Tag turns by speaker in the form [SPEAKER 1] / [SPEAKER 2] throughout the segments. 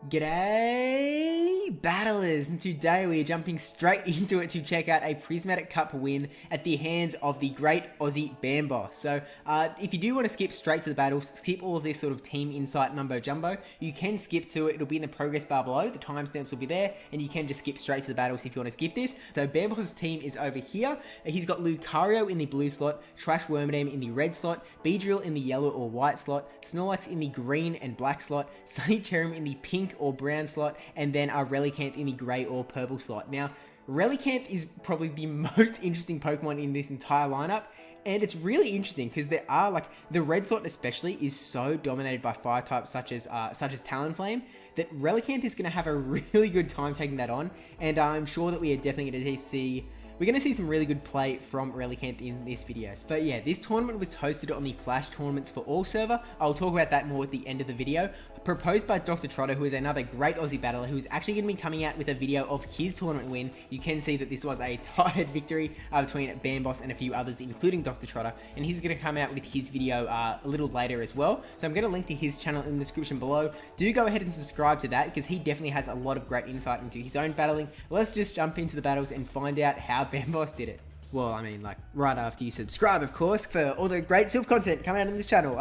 [SPEAKER 1] G'day battlers, and today we are jumping straight into it to check out a Prismatic Cup win at the hands of the great Aussie Bamboss. So if you do want to skip straight to the battles, skip all of this sort of team insight mumbo jumbo, you can skip to it. It'll be in the progress bar below, the timestamps will be there, and you can just skip straight to the battles if you want to skip this. So Bamboss's team is over here. He's got Lucario in the blue slot, Trash Wormadam in the red slot, Beedrill in the yellow or white slot, Snorlax in the green and black slot, Sunny Cherrim in the pink or brown slot, and then our Relicanth in the grey or purple slot. Now, Relicanth is probably the most interesting Pokemon in this entire lineup, and it's really interesting because there are, like, the red slot especially is so dominated by fire types such as Talonflame that Relicanth is going to have a really good time taking that on, and I'm sure that we are definitely going to see some really good play from Relicanth in this video. But yeah, this tournament was hosted on the Flash Tournaments for All server. I'll talk about that more at the end of the video. Proposed by Dr. Trotter, who is another great Aussie battler, who is actually going to be coming out with a video of his tournament win. You can see that this was a tied victory between Bamboss and a few others, including Dr. Trotter, and he's going to come out with his video a little later as well. So I'm going to link to his channel in the description below. Do go ahead and subscribe to that because he definitely has a lot of great insight into his own battling. Let's just jump into the battles and find out how Bamboss did it. Well, I mean, like, right after you subscribe, of course, for all the great Silph content coming out on this channel.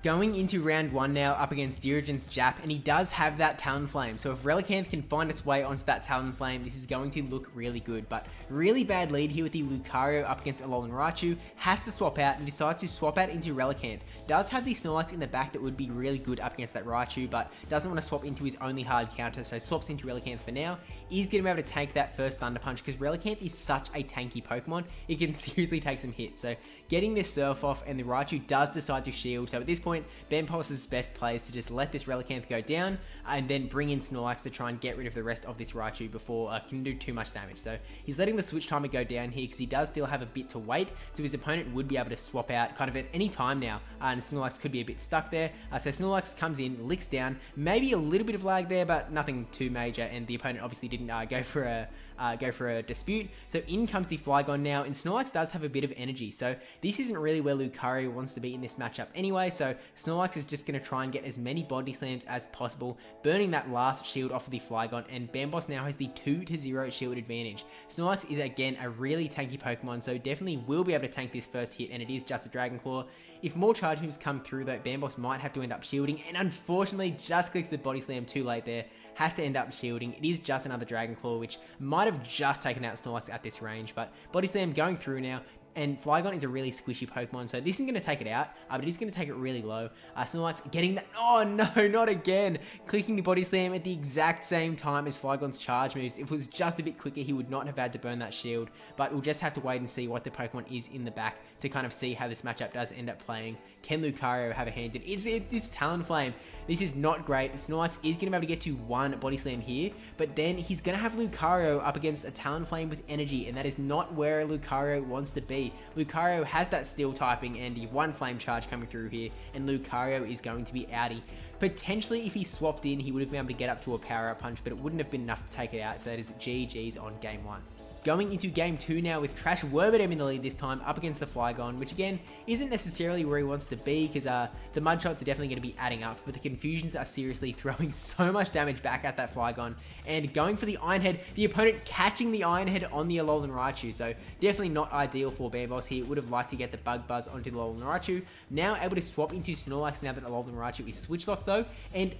[SPEAKER 1] Going into round one now up against DirigentsJAP, and he does have that Talonflame. So if Relicanth can find its way onto that Talonflame, this is going to look really good. But really bad lead here with the Lucario up against Alolan Raichu. Has to swap out and decides to swap out into Relicanth. Does have the Snorlax in the back that would be really good up against that Raichu, but doesn't want to swap into his only hard counter, so swaps into Relicanth for now. Is going to be able to take that first Thunder Punch because Relicanth is such a tanky Pokemon. It can seriously take some hits. So getting this Surf off, and the Raichu does decide to shield. So at this point, Bamboss's best play is to just let this Relicanth go down and then bring in Snorlax to try and get rid of the rest of this Raichu before it can do too much damage. So he's letting the switch timer go down here because he does still have a bit to wait, so his opponent would be able to swap out kind of at any time now, and Snorlax could be a bit stuck there. So Snorlax comes in, licks down, maybe a little bit of lag there, but nothing too major, and the opponent obviously didn't go for a dispute. So in comes the Flygon now, and Snorlax does have a bit of energy, so this isn't really where Lucario wants to be in this matchup anyway. So Snorlax is just going to try and get as many body slams as possible, burning that last shield off of the Flygon, and Bamboss now has the 2-0 shield advantage. Snorlax is again a really tanky Pokemon, so definitely will be able to tank this first hit, and it is just a Dragon Claw. If more charge moves come through though, Bamboss might have to end up shielding, and unfortunately just clicks the body slam too late there, has to end up shielding. It is just another Dragon Claw, which might have just taken out Snorlax at this range, but body slam going through now. And Flygon is a really squishy Pokemon, so this isn't going to take it out, but he's going to take it really low. Snorlax getting that, oh no, not again, clicking the body slam at the exact same time as Flygon's charge moves. If it was just a bit quicker, he would not have had to burn that shield, but we'll just have to wait and see what the Pokemon is in the back to kind of see how this matchup does end up playing. Can Lucario have a hand in it? It's Talonflame. This is not great. Snorlax is going to be able to get to one body slam here, but then he's going to have Lucario up against a Talonflame with energy, and that is not where Lucario wants to be. Lucario has that steel typing and the one flame charge coming through here, and Lucario is going to be outie. Potentially, if he swapped in, he would have been able to get up to a power-up punch, but it wouldn't have been enough to take it out, so that is GG's on game one. Going into game two now with Trash Wormadam in the lead this time up against the Flygon, which again isn't necessarily where he wants to be because the mud shots are definitely going to be adding up, but the confusions are seriously throwing so much damage back at that Flygon, and going for the Iron Head, the opponent catching the Iron Head on the Alolan Raichu, so definitely not ideal for Bamboss here. Would have liked to get the Bug Buzz onto the Alolan Raichu. Now able to swap into Snorlax now that Alolan Raichu is switch locked though, and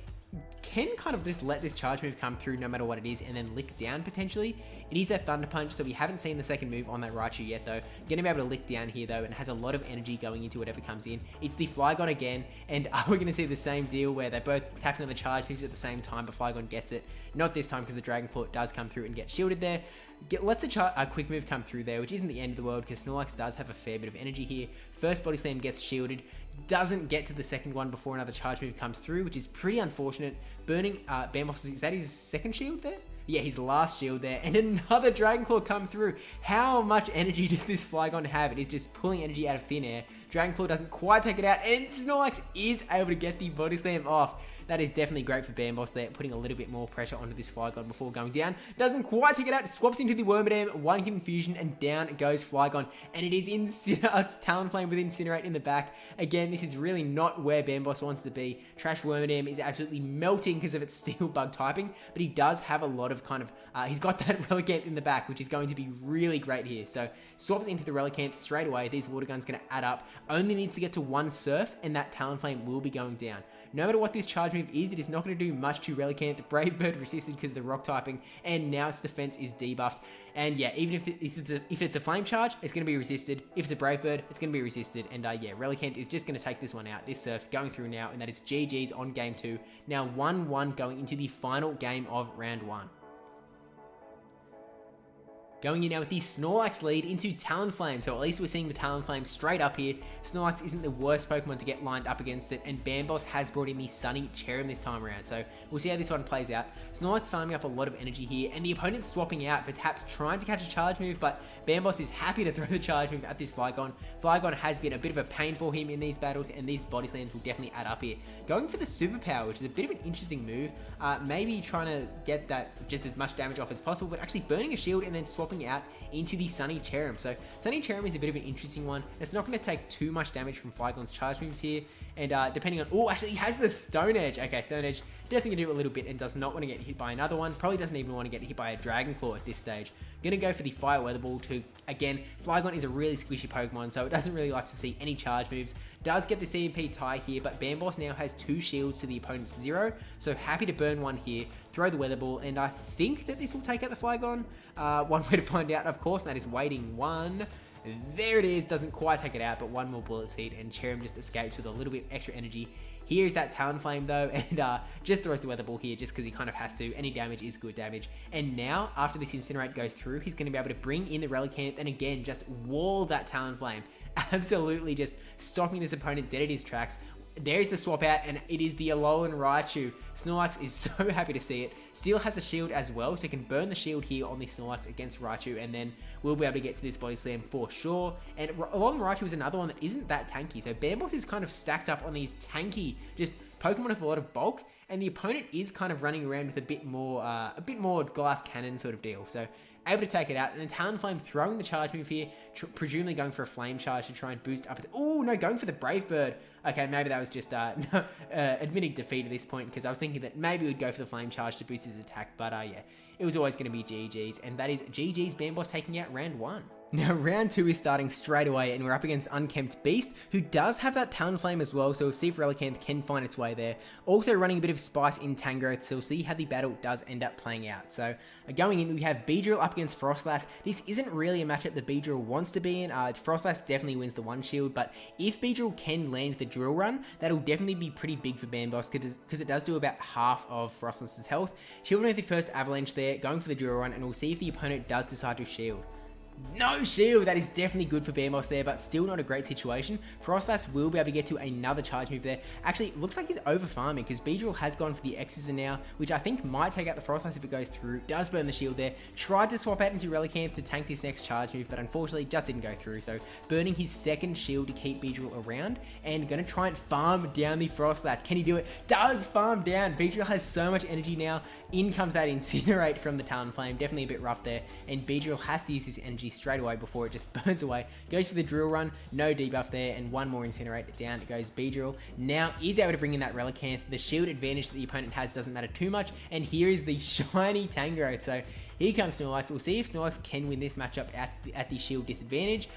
[SPEAKER 1] can kind of just let this charge move come through no matter what it is and then lick down potentially. It is a Thunder Punch, so we haven't seen the second move on that Raichu yet though. Going to be able to lick down here though, and has a lot of energy going into whatever comes in. It's the Flygon again, and are we going to see the same deal where they're both tapping on the charge moves at the same time, but Flygon gets it? Not this time because the Dragon Claw does come through and get shielded there. Lets a quick move come through there, which isn't the end of the world because Snorlax does have a fair bit of energy here. First body slam gets shielded, doesn't get to the second one before another charge move comes through, which is pretty unfortunate. Burning Bamboss, is that his second shield there? Yeah, his last shield there, and another Dragon Claw come through. How much energy does this Flygon have? It is just pulling energy out of thin air, Dragon Claw doesn't quite take it out, and Snorlax is able to get the Body Slam off. That is definitely great for Bamboss there, putting a little bit more pressure onto this Flygon before going down. Doesn't quite take it out, swaps into the Wormadam, one Confusion, and down goes Flygon. And it is it's Talonflame with Incinerate in the back. Again, this is really not where Bamboss wants to be. Trash Wormadam is absolutely melting because of its Steel Bug typing, but he does have a lot of he's got that Relicanth in the back, which is going to be really great here. So swaps into the Relicanth straight away. These Water Gun's going to add up. Only needs to get to one Surf, and that Talonflame will be going down. No matter what this charge move is, it is not going to do much to Relicanth. Brave Bird resisted because of the rock typing, and now its defense is debuffed. And yeah, even if it's a flame charge, it's going to be resisted. If it's a Brave Bird, it's going to be resisted. And yeah, Relicanth is just going to take this one out. This Surf going through now, and that is GG's on game 2. Now 1-1 going into the final game of round 1. Going in now with the Snorlax lead into Talonflame. So at least we're seeing the Talonflame straight up here. Snorlax isn't the worst Pokemon to get lined up against it, and Bamboss has brought in the Sunny Cherrim this time around. So we'll see how this one plays out. Snorlax farming up a lot of energy here, and the opponent's swapping out, perhaps trying to catch a charge move, but Bamboss is happy to throw the charge move at this Flygon. Flygon has been a bit of a pain for him in these battles, and these Body Slams will definitely add up here. Going for the Superpower, which is a bit of an interesting move. Maybe trying to get that just as much damage off as possible, but actually burning a shield and then swapping out into the Sunny Cherrim. So Sunny Cherrim is a bit of an interesting one. It's not going to take too much damage from Flygon's charge moves here, and depending on... Oh, actually he has the Stone Edge. Okay, Stone Edge definitely going to do a little bit and does not want to get hit by another one. Probably doesn't even want to get hit by a Dragon Claw at this stage. Going to go for the Fire Weather Ball to, again, Flygon is a really squishy Pokemon, so it doesn't really like to see any charge moves. Does get the CMP tie here, but Bamboss now has 2 shields to the opponent's 0, so happy to burn one here, throw the Weather Ball, and I think that this will take out the Flygon. One way to find out, of course, and that is waiting one. There it is, doesn't quite take it out, but one more Bullet Seed, and Cherrim just escapes with a little bit extra energy. Here's that Talonflame though, and just throws the Weather Ball here just because he kind of has to. Any damage is good damage. And now, after this Incinerate goes through, he's going to be able to bring in the Relicanth and again, just wall that Talonflame. Absolutely just stopping this opponent dead at his tracks. There's the swap out, and it is the Alolan Raichu. Snorlax is so happy to see it. Steel has a shield as well, so he can burn the shield here on the Snorlax against Raichu, and then we'll be able to get to this Body Slam for sure. And Alolan Raichu is another one that isn't that tanky, so Bamboss is kind of stacked up on these tanky, just Pokemon with a lot of bulk, and the opponent is kind of running around with a bit more glass cannon sort of deal. So able to take it out, and then Talonflame throwing the charge move here, presumably going for a flame charge to try and boost up its... Oh, no, going for the Brave Bird. Okay, maybe that was just admitting defeat at this point, because I was thinking that maybe we'd go for the flame charge to boost his attack, but yeah, it was always going to be GG's, and that is GG's Bamboss taking out round 1. Now, round 2 is starting straight away, and we're up against UnkemptBeast, who does have that Talonflame as well, so we'll see if Relicanth can find its way there. Also running a bit of spice in Tangrowth, so we'll see how the battle does end up playing out. So, going in, we have Beedrill up against Frostlass. This isn't really a matchup that Beedrill wants to be in. Frostlass definitely wins the one shield, but if Beedrill can land the Drill Run, that'll definitely be pretty big for Bamboss, because it does do about half of Frostlass's health. Shielding with the first Avalanche there, going for the Drill Run, and we'll see if the opponent does decide to shield. No shield, that is definitely good for Bamboss there, but still not a great situation. Frostlass will be able to get to another charge move there. Actually, it looks like he's over farming because Beedrill has gone for the X's now, which I think might take out the Frostlass if it goes through. Does burn the shield there. Tried to swap out into Relicanth to tank this next charge move, but unfortunately just didn't go through. So burning his second shield to keep Beedrill around, and going to try and farm down the Frostlass. Can he do it? Does farm down. Beedrill has so much energy now. In comes that Incinerate from the Talonflame. Definitely a bit rough there, and Beedrill has to use his energy straight away before it just burns away. Goes for the Drill Run, no debuff there, and one more Incinerate. Down it goes Beedrill. Now is able to bring in that Relicanth. The shield advantage that the opponent has doesn't matter too much, and here is the shiny Tangrowth. So here comes Snorlax. We'll see if Snorlax can win this matchup at the shield disadvantage.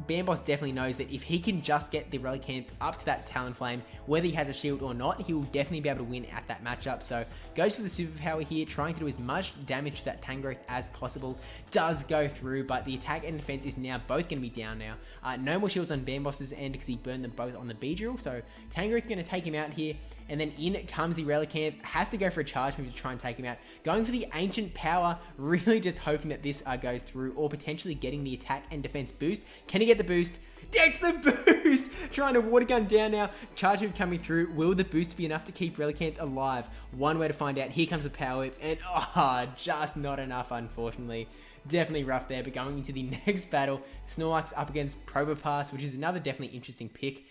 [SPEAKER 1] Bamboss definitely knows that if he can just get the Relicanth up to that Talonflame, whether he has a shield or not, he will definitely be able to win at that matchup. So goes for the Superpower here, trying to do as much damage to that Tangrowth as possible. Does go through, but the attack and defense is now both going to be down now. No more shields on Bamboss's end because he burned them both on the Beedrill. So Tangrowth going to take him out here, and then in comes the Relicanth. Has to go for a charge move to try and take him out. Going for the Ancient Power power, really just hoping that this goes through, or potentially getting the attack and defense boost. Can he get the boost? Gets the boost! Trying to water gun down now. Charge move coming through. Will the boost be enough to keep Relicanth alive? One way to find out. Here comes a power whip, and just not enough, unfortunately. Definitely rough there, but going into the next battle, Snorlax up against Probopass, which is another definitely interesting pick.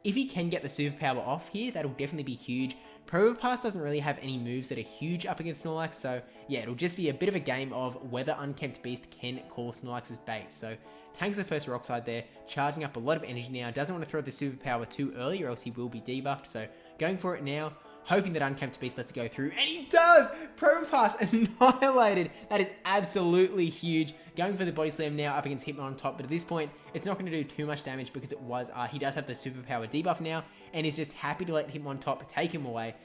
[SPEAKER 1] If he can get the superpower off here, that'll definitely be huge. Probopass doesn't really have any moves that are huge up against Snorlax, so yeah, it'll just be a bit of a game of whether UnkemptBeast can call Snorlax's bait. So tanks the first Rock Slide there, charging up a lot of energy now, doesn't want to throw the superpower too early or else he will be debuffed, so going for it now, hoping that UnkemptBeast lets it go through, and he does! Probopass annihilated! That is absolutely huge. Going for the Body Slam now up against Hitmon on top, but at this point, it's not going to do too much damage because he does have the superpower debuff now, and he's just happy to let Hitmon on top take him away.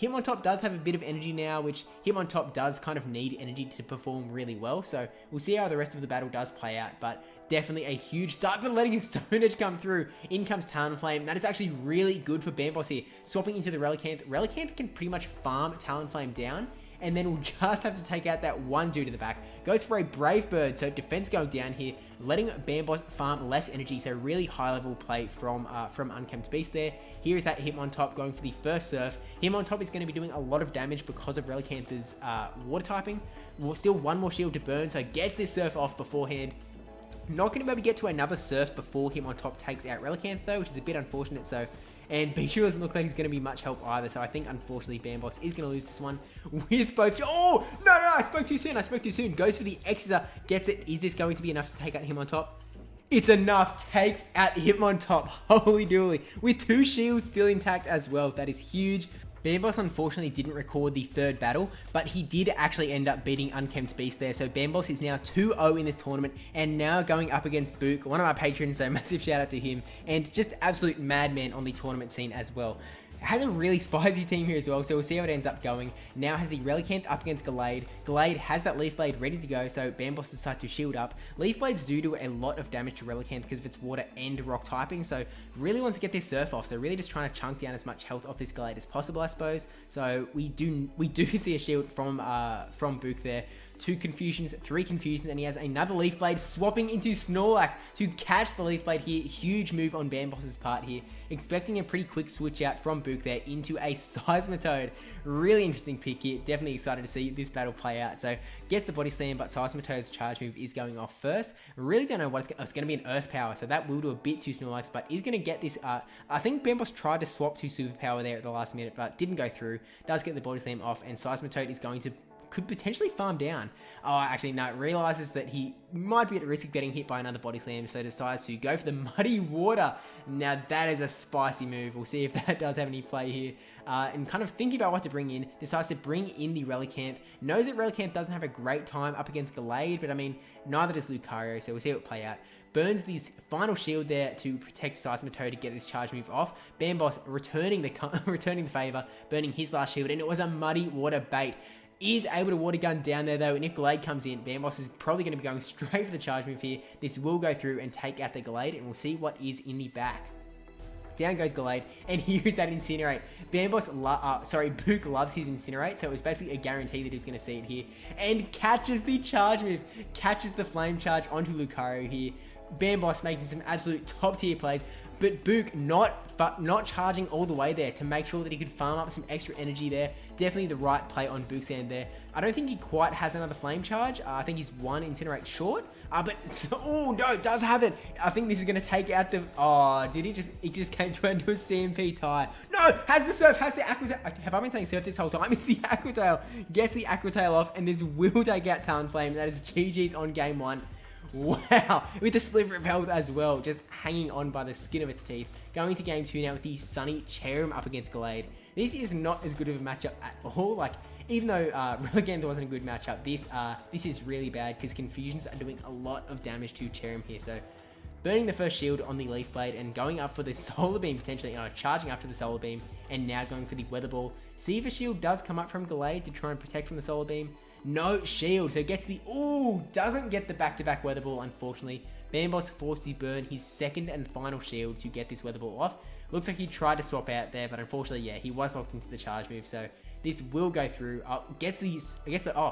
[SPEAKER 1] Hitmon top does have a bit of energy now, which Hitmon top does kind of need energy to perform really well, so we'll see how the rest of the battle does play out, but definitely a huge start, but letting his Stone Edge come through. In comes Talonflame. That is actually really good for Bamboss here. Swapping into the Relicanth. Relicanth can pretty much farm Talonflame down, and then we'll just have to take out that one dude in the back. Goes for a Brave Bird, so defense going down here, letting Bamboss farm less energy, so really high level play from UnkemptBeast there. Here is that Hitmon top going for the first Surf. Hitmon top is going to be doing a lot of damage because of Relicanth's water typing. Still one more shield to burn, so gets this Surf off beforehand. Not going to be able to get to another Surf before Hitmon top takes out Relicanth though, which is a bit unfortunate, so... And Beatrice doesn't look like he's going to be much help either, so I think, unfortunately, Bamboss is going to lose this one with both... Oh! No, I spoke too soon. Goes for the Exeter, gets it. Is this going to be enough to take out him on top? It's enough. Takes out Hitmon top. Holy dooly. With 2 shields still intact as well. That is huge. Bamboss unfortunately didn't record the third battle, but he did actually end up beating UnkemptBeast there. So Bamboss is now 2-0 in this tournament, and now going up against Bukk, one of my patrons, so massive shout out to him, and just absolute madman on the tournament scene as well. Has a really spicy team here as well, so we'll see how it ends up going. Now has the Relicanth up against Gallade. Gallade has that Leaf Blade ready to go, so Bamboss decides to shield up. Leaf Blades do a lot of damage to Relicanth because of its water and rock typing, so really wants to get this Surf off, so really just trying to chunk down as much health off this Gallade as possible, I suppose. So we do see a shield from Bukk there. 2 confusions, 3 confusions, and he has another Leaf Blade swapping into Snorlax to catch the Leaf Blade here. Huge move on Bamboss's part here. Expecting a pretty quick switch out from Bukk there into a Seismitoad. Really interesting pick here. Definitely excited to see this battle play out. So gets the Body Slam, but Seismitoad's charge move is going off first. Really don't know what it's going to be, an Earth Power, so that will do a bit to Snorlax, but is going to get this. I think Bamboss tried to swap to Superpower there at the last minute, but didn't go through. Does get the Body Slam off, and Seismitoad is going to could potentially farm down. Oh, actually, no, realizes that he might be at the risk of getting hit by another Body Slam, so decides to go for the Muddy Water. Now, that is a spicy move. We'll see if that does have any play here. And kind of thinking about what to bring in, decides to bring in the Relicanth. Knows that Relicanth doesn't have a great time up against Gallade, but I mean, neither does Lucario, so we'll see how it play out. Burns this final shield there to protect Seismitoad to get this charge move off. Bamboss returning the favor, burning his last shield, and it was a Muddy Water bait. Is able to water gun down there though, and if Gallade comes in, Bamboss is probably going to be going straight for the charge move here. This will go through and take out the Gallade, and we'll see what is in the back. Down goes Gallade, and here's that Incinerate. Bukk loves his Incinerate, so it was basically a guarantee that he was going to see it here. And catches the charge move, catches the Flame Charge onto Lucario here. Bamboss making some absolute top tier plays, but Bukk not charging all the way there to make sure that he could farm up some extra energy there. Definitely the right play on Bukk's end there. I don't think he quite has another Flame Charge. I think he's 1 Incinerate short. Oh no, does have it. I think this is going to take out the... Oh, did he just... It just came to a CMP tie. No, has the Surf, has the Aqua Tail. Have I been saying Surf this whole time? It's the Aqua Tail. Gets the Aqua Tail off, and this will take out Talonflame. That is GG's on game 1. Wow, with the Sliver of Health as well, just hanging on by the skin of its teeth. Going to game 2 now with the Sunny Cherrim up against Gallade. This is not as good of a matchup at all. Like, even though Relicanth wasn't a good matchup, this is really bad because Confusions are doing a lot of damage to Cherrim here. So, burning the first shield on the Leaf Blade and going up for the Solar Beam potentially, charging up to the Solar Beam, and now going for the Weather Ball. See if a shield does come up from Gallade to try and protect from the Solar Beam. No shield, so gets the... Ooh, doesn't get the back-to-back Weather Ball, unfortunately. Bamboss forced to burn his second and final shield to get this Weather Ball off. Looks like he tried to swap out there, but unfortunately, yeah, he was locked into the charge move, so this will go through. Gets the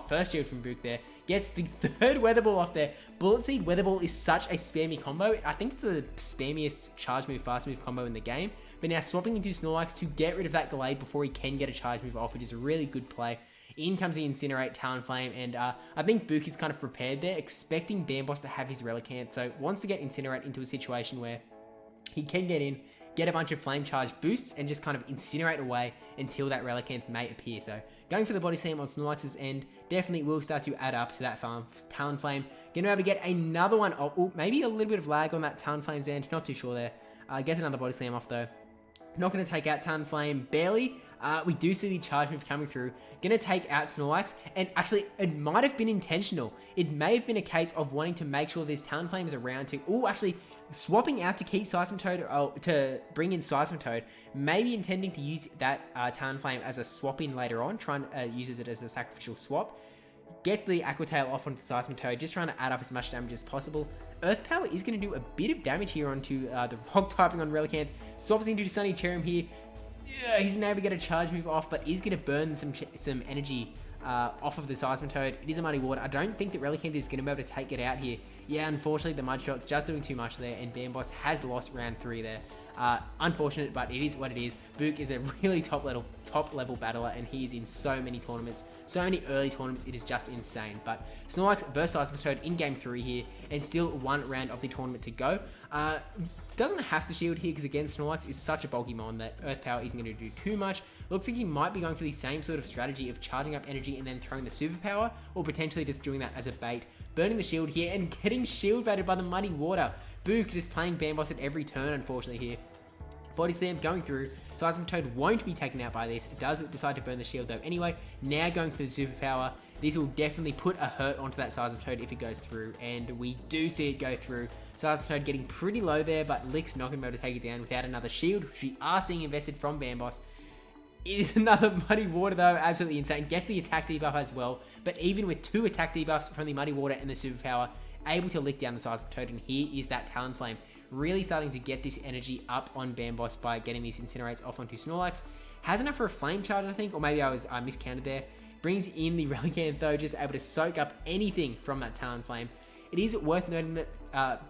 [SPEAKER 1] first shield from Bukk there. Gets the third Weather Ball off there. Bullet Seed Weather Ball is such a spammy combo. I think it's the spammiest charge move, fast move combo in the game. But now swapping into Snorlax to get rid of that Glade before he can get a charge move off, which is a really good play. In comes the Incinerate, Talonflame, and I think Bukk is kind of prepared there, expecting Bamboss to have his Relicanth. So wants to get Incinerate into a situation where he can get in, get a bunch of Flame Charge boosts, and just kind of incinerate away until that Relicanth may appear. So going for the Body Slam on Snorlax's end definitely will start to add up to that Talonflame. Gonna be able to get another one. Oh, maybe a little bit of lag on that Talonflame's end. Not too sure there. Gets another Body Slam off though. Not going to take out Talonflame, barely. We do see the charge move coming through. Going to take out Snorlax, and actually, it might have been intentional. It may have been a case of wanting to make sure this Talonflame is around to... Oh, actually, swapping out to keep Seismitoad, to bring in Seismitoad, maybe intending to use that Talonflame as a swap in later on, uses it as a sacrificial swap. Gets the Aqua Tail off onto the Seismitoad, just trying to add up as much damage as possible. Earth Power is going to do a bit of damage here onto the Rock typing on Relicanth. Swaps into Sunny Cherrim here. He's not able to get a charge move off, but is going to burn some energy off of the Seismitoad. It is a Muddy Water. I don't think that Relicanth is going to be able to take it out here. Yeah, unfortunately, the Mud Shot's just doing too much there, and Bamboss has lost round 3 there. Unfortunate, but it is what it is. Bukk is a really top level battler, and he is in so many tournaments, so many early tournaments. It is just insane. But Snorlax versus Seismitoad in game 3 here, and still 1 round of the tournament to go. Doesn't have to shield here because again, Snorlax is such a bulky mon that Earth Power isn't going to do too much. Looks like he might be going for the same sort of strategy of charging up energy and then throwing the Superpower, or potentially just doing that as a bait. Burning the shield here and getting shield baited by the Muddy Water. Bukk just playing Bamboss at every turn, unfortunately here. Body Slam going through. Seismitoad won't be taken out by this. It does decide to burn the shield though anyway. Now going for the Superpower. This will definitely put a hurt onto that Seismitoad if it goes through, and we do see it go through. Seismitoad getting pretty low there, but Lick's not going to be able to take it down without another shield, which we are seeing invested from Bamboss. It is another Muddy Water though, absolutely insane. Gets the attack debuff as well, but even with 2 attack debuffs from the Muddy Water and the Superpower, able to lick down the Seismitoad, and here is that Talonflame. Really starting to get this energy up on Bamboss by getting these Incinerates off onto Snorlax. Has enough for a Flame Charge, I think, or maybe I miscounted there. Brings in the Relicanth though, just able to soak up anything from that Talonflame. It is worth noting that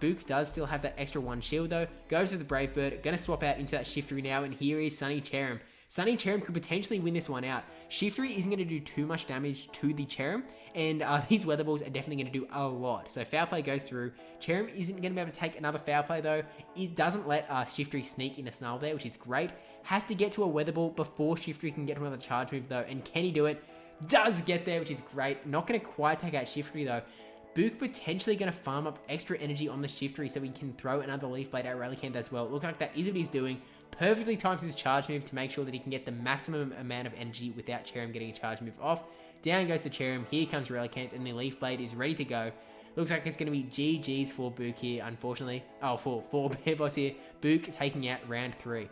[SPEAKER 1] Bukk does still have that extra 1 shield though. Goes to the Brave Bird, gonna swap out into that Shiftry now, and here is Sunny Cherrim. Sunny Cherrim could potentially win this one out. Shiftry isn't going to do too much damage to the Cherrim, and these Weather Balls are definitely going to do a lot. So Foul Play goes through. Cherrim isn't going to be able to take another Foul Play though. It doesn't let Shiftry sneak in a Snarl there, which is great. Has to get to a Weather Ball before Shiftry can get to another charge move though, and can he do it? Does get there, which is great. Not going to quite take out Shiftry though. Bukk potentially going to farm up extra energy on the Shiftry so we can throw another Leaf Blade at Relicanth as well. Looks like that is what he's doing. Perfectly times his charge move to make sure that he can get the maximum amount of energy without Cherrim getting a charge move off. Down goes the Cherrim. Here comes Relicanth, and the Leaf Blade is ready to go. Looks like it's going to be GG's for Bukk here, unfortunately. Oh, for Bamboss here. Bukk taking out round 3.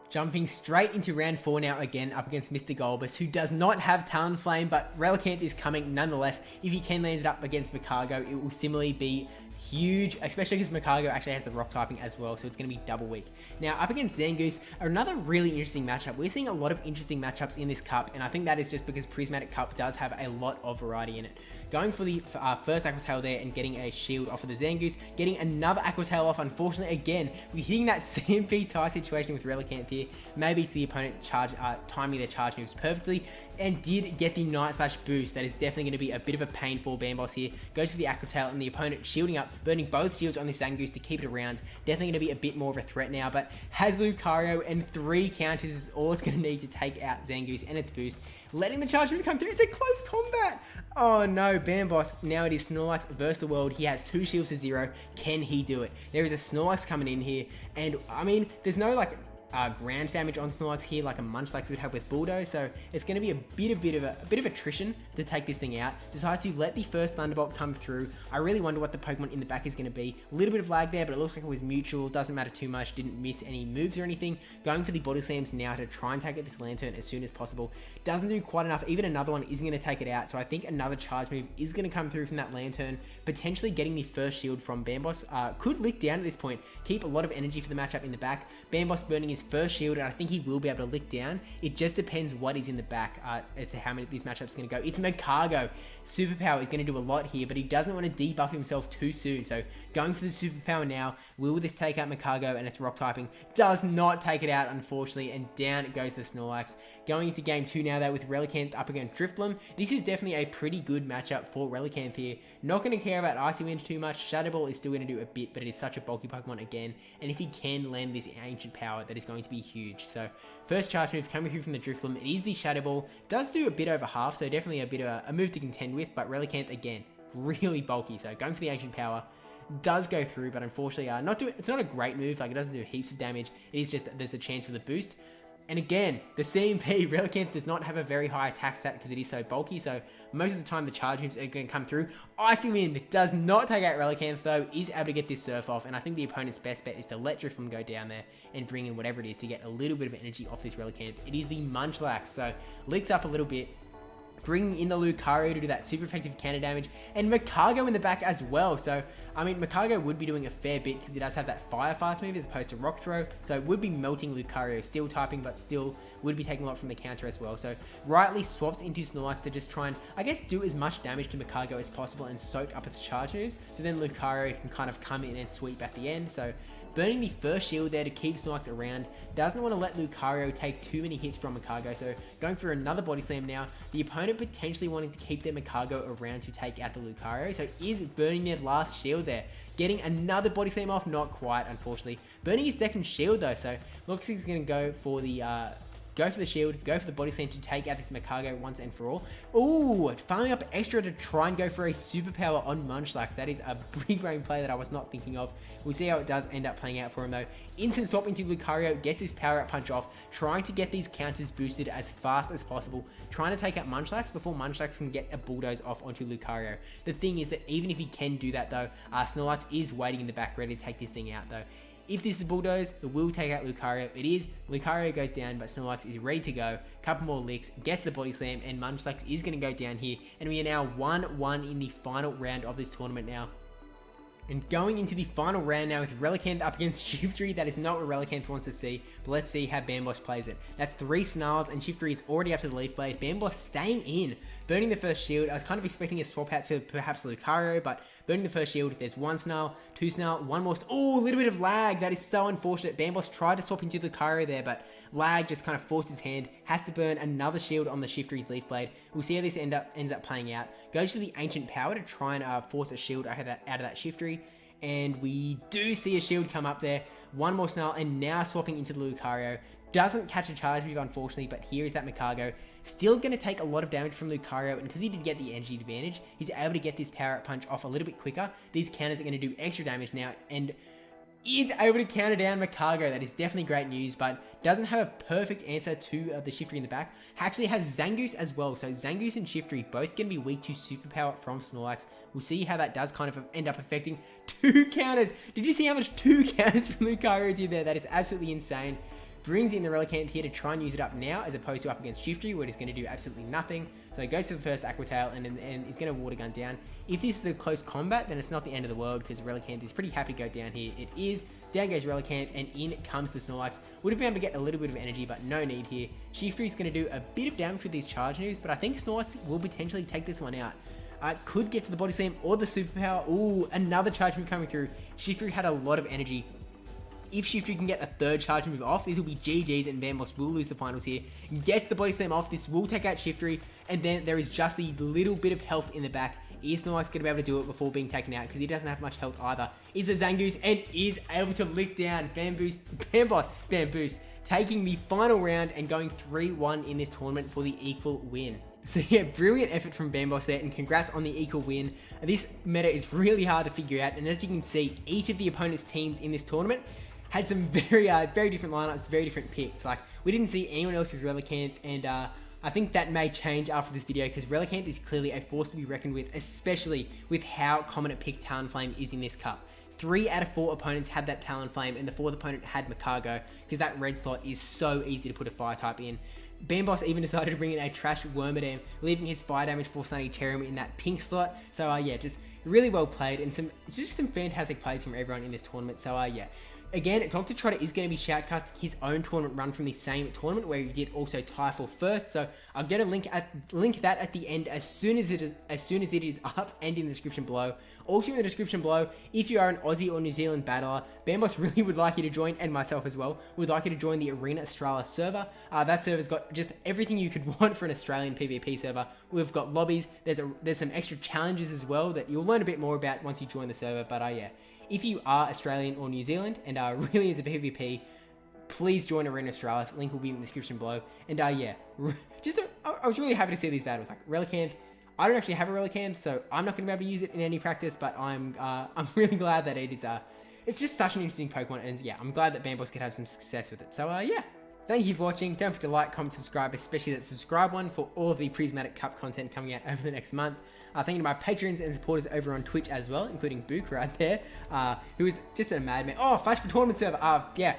[SPEAKER 1] Jumping straight into round 4 now again up against MrGulbis, who does not have Talonflame, but Relicanth is coming nonetheless. If he can land it up against Magcargo, it will similarly be huge, especially because Magcargo actually has the rock typing as well, so it's going to be double weak. Now, up against Zangoose, another really interesting matchup. We're seeing a lot of interesting matchups in this cup, and I think that is just because Prismatic Cup does have a lot of variety in it. Going for the first Aqua Tail there and getting a shield off of the Zangoose, getting another Aqua Tail off, unfortunately, again, we're hitting that CMP tie situation with Relicanth here, maybe to the opponent timing their charge moves perfectly, and did get the Night Slash boost. That is definitely going to be a bit of a pain for Bamboss here. Goes for the Aqua Tail, and the opponent shielding up, burning both shields on this Zangoose to keep it around. Definitely going to be a bit more of a threat now, but has Lucario, and 3 counters is all it's going to need to take out Zangoose and its boost. Letting the charge move come through. It's a close combat. Oh no, Bamboss. Now it is Snorlax versus the world. He has 2 shields to 0. Can he do it? There is a Snorlax coming in here, and I mean, there's no like ground damage on Snorlax here like a Munchlax would have with Bulldoze, so it's going to be a bit of attrition to take this thing out. Decides to let the first Thunderbolt come through. I really wonder what the Pokemon in the back is going to be. A little bit of lag there, but it looks like it was mutual. Doesn't matter too much. Didn't miss any moves or anything. Going for the Body Slams now to try and take out this Lantern as soon as possible. Doesn't do quite enough. Even another one isn't going to take it out, so I think another charge move is going to come through from that Lantern, potentially getting the first shield from Bamboss. Could lick down at this point. Keep a lot of energy for the matchup in the back. Bamboss burning his this first shield, and I think he will be able to lick down. It just depends what is in the back as to how many these matchups are going to go. It's Magcargo. Superpower is going to do a lot here, but he doesn't want to debuff himself too soon. So going for the superpower now. Will this take out Magcargo? And it's rock typing. Does not take it out, unfortunately, and down it goes the Snorlax. Going into game 2 now, though, with Relicanth up against Drifblim. This is definitely a pretty good matchup for Relicanth here. Not going to care about Icy Wind too much. Shadow Ball is still going to do a bit, but it is such a bulky Pokemon again. And if he can land this Ancient Power, that is going to be huge. So first charge move coming through from the Drifblim. It is the Shadow Ball. Does do a bit over half, so definitely a bit of a move to contend with. But Relicanth, again, really bulky. So going for the Ancient Power. Does go through, but unfortunately it's not a great move. Like, it doesn't do heaps of damage. It is just there's a chance for the boost. And again, the CMP Relicanth does not have a very high attack stat because it is so bulky, so most of the time the charge moves are going to come through. Icy Wind does not take out Relicanth though, is able to get this Surf off, and I think the opponent's best bet is to let Drifblim go down there and bring in whatever it is to get a little bit of energy off this Relicanth. It is the Munchlax, so licks up a little bit, bringing in the Lucario to do that super effective counter damage, and Magcargo in the back as well. So, I mean, Magcargo would be doing a fair bit because he does have that Fire Fast move as opposed to Rock Throw, so it would be melting Lucario, Steel typing, but still would be taking a lot from the counter as well. So, rightly swaps into Snorlax to just try and, I guess, do as much damage to Magcargo as possible and soak up its charge moves, so then Lucario can kind of come in and sweep at the end. So, burning the first shield there to keep Snorlax around. Doesn't want to let Lucario take too many hits from Magcargo, so going for another Body Slam now. The opponent potentially wanting to keep their Magcargo around to take out the Lucario, so is burning their last shield there. Getting another Body Slam off, not quite, unfortunately. Burning his second shield though, so looks like he's going to go for the shield, go for the Body Slam to take out this Magcargo once and for all. Ooh, following up extra to try and go for a superpower on Munchlax. That is a big brain play that I was not thinking of. We'll see how it does end up playing out for him though. Instant swap into Lucario, gets this power up punch off, trying to get these counters boosted as fast as possible, trying to take out Munchlax before Munchlax can get a bulldoze off onto Lucario. The thing is that even if he can do that though, Snorlax is waiting in the back ready to take this thing out though. If this is Bulldoze, it will take out Lucario. It is. Lucario goes down, but Snorlax is ready to go. Couple more licks, gets the Body Slam, and Munchlax is going to go down here. And we are now 1-1 in the final round of this tournament now. And going into the final round now with Relicanth up against Shiftry. That is not what Relicanth wants to see, but let's see how Bamboss plays it. That's 3 Snarls, and Shiftry is already up to the Leaf Blade. Bamboss staying in, burning the first shield. I was kind of expecting a swap out to perhaps Lucario, but burning the first shield. There's 1 Snarl, 2 Snarl, 1 more. Oh, a little bit of lag. That is so unfortunate. Bamboss tried to swap into Lucario there, but lag just kind of forced his hand. Has to burn another shield on the Shiftry's Leaf Blade. We'll see how this ends up playing out. Goes for the Ancient Power to try and force a shield out of that Shiftry. And we do see a shield come up there. 1 more Snarl, and now swapping into the Lucario. Doesn't catch a charge move, unfortunately, but here is that Magcargo. Still going to take a lot of damage from Lucario, and because he did get the energy advantage, he's able to get this power up punch off a little bit quicker. These counters are going to do extra damage now, and is able to counter down Magcargo. That is definitely great news, but doesn't have a perfect answer to the Shiftry in the back. Actually has Zangoose as well, so Zangoose and Shiftry both going to be weak to Superpower from Snorlax. We'll see how that does kind of end up affecting 2 counters. Did you see how much 2 counters from Lucario did there? That is absolutely insane. Brings in the Relicanth here to try and use it up now, as opposed to up against Shiftry, where it's going to do absolutely nothing. So he goes to the first Aqua Tail, and he's going to Water Gun down. If this is a close combat, then it's not the end of the world, because Relicanth is pretty happy to go down here. It is. Down goes Relicanth, and in comes the Snorlax. Would have been able to get a little bit of energy, but no need here. Shiftry's going to do a bit of damage with these charge moves, but I think Snorlax will potentially take this one out. Could get to the Body Slam or the Superpower. Ooh, another charge move coming through. Shiftry had a lot of energy. If Shiftry can get a 3rd charge move off, this will be GG's, and Bamboss will lose the finals here. Gets the Body Slam off, this will take out Shiftry, and then there is just the little bit of health in the back. Is Snorlax going to be able to do it before being taken out, because he doesn't have much health either. Is the Zangoose, and is able to lick down Bamboss, taking the final round and going 3-1 in this tournament for the equal win. So yeah, brilliant effort from Bamboss there, and congrats on the equal win. This meta is really hard to figure out, and as you can see, each of the opponent's teams in this tournament had some very different lineups, very different picks. Like, we didn't see anyone else with Relicanth, and I think that may change after this video, because Relicanth is clearly a force to be reckoned with, especially with how common a pick Talonflame is in this cup. 3 out of 4 opponents had that Talonflame, and the 4th opponent had Magcargo, because that red slot is so easy to put a fire type in. Bamboss even decided to bring in a trash Wormadam, leaving his fire damage for Sanitarium in that pink slot. So yeah, just really well played, and just some fantastic plays from everyone in this tournament. So yeah, Again, Dr. Trotter is going to be shoutcasting his own tournament run from the same tournament where he did also tie for first. So I'll get a link that at the end as soon as it is up and in the description below. Also in the description below, if you are an Aussie or New Zealand battler, Bamboss really would like you to join, and myself as well, would like you to join the Arena Australia server. That server's got just everything you could want for an Australian PvP server. We've got lobbies, there's some extra challenges as well that you'll learn a bit more about once you join the server, but yeah. If you are Australian or New Zealand and are really into PvP, please join Arena Australia. Link will be in the description below. And yeah, I was really happy to see these battles. Like Relicanth, I don't actually have a Relicanth, so I'm not going to be able to use it in any practice. But I'm really glad that it is. It's just such an interesting Pokemon, and yeah, I'm glad that Bamboss could have some success with it. So yeah. Thank you for watching. Don't forget to like, comment, subscribe, especially that subscribe one for all of the Prismatic Cup content coming out over the next month. Thank you to my patrons and supporters over on Twitch as well, including Bukk right there, who is just a madman. Oh, Flash for Tournament server. Yeah,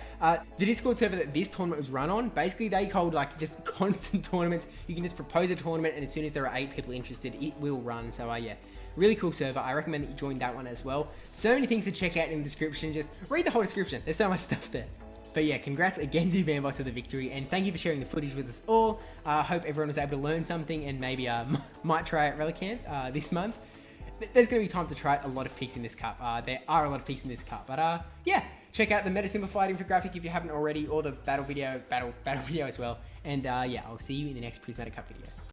[SPEAKER 1] the Discord server that this tournament was run on, basically they hold like just constant tournaments. You can just propose a tournament, and as soon as there are 8 people interested, it will run. So yeah. Really cool server. I recommend that you join that one as well. So many things to check out in the description. Just read the whole description. There's so much stuff there. But yeah, congrats again to Bamboss for the victory, and thank you for sharing the footage with us all. Hope everyone was able to learn something, and maybe might try out Relicanth this month. There's going to be time to try a lot of picks in this cup. There are a lot of picks in this cup, but yeah, check out the meta simplified infographic if you haven't already, or the battle video as well. And yeah, I'll see you in the next Prismatic Cup video.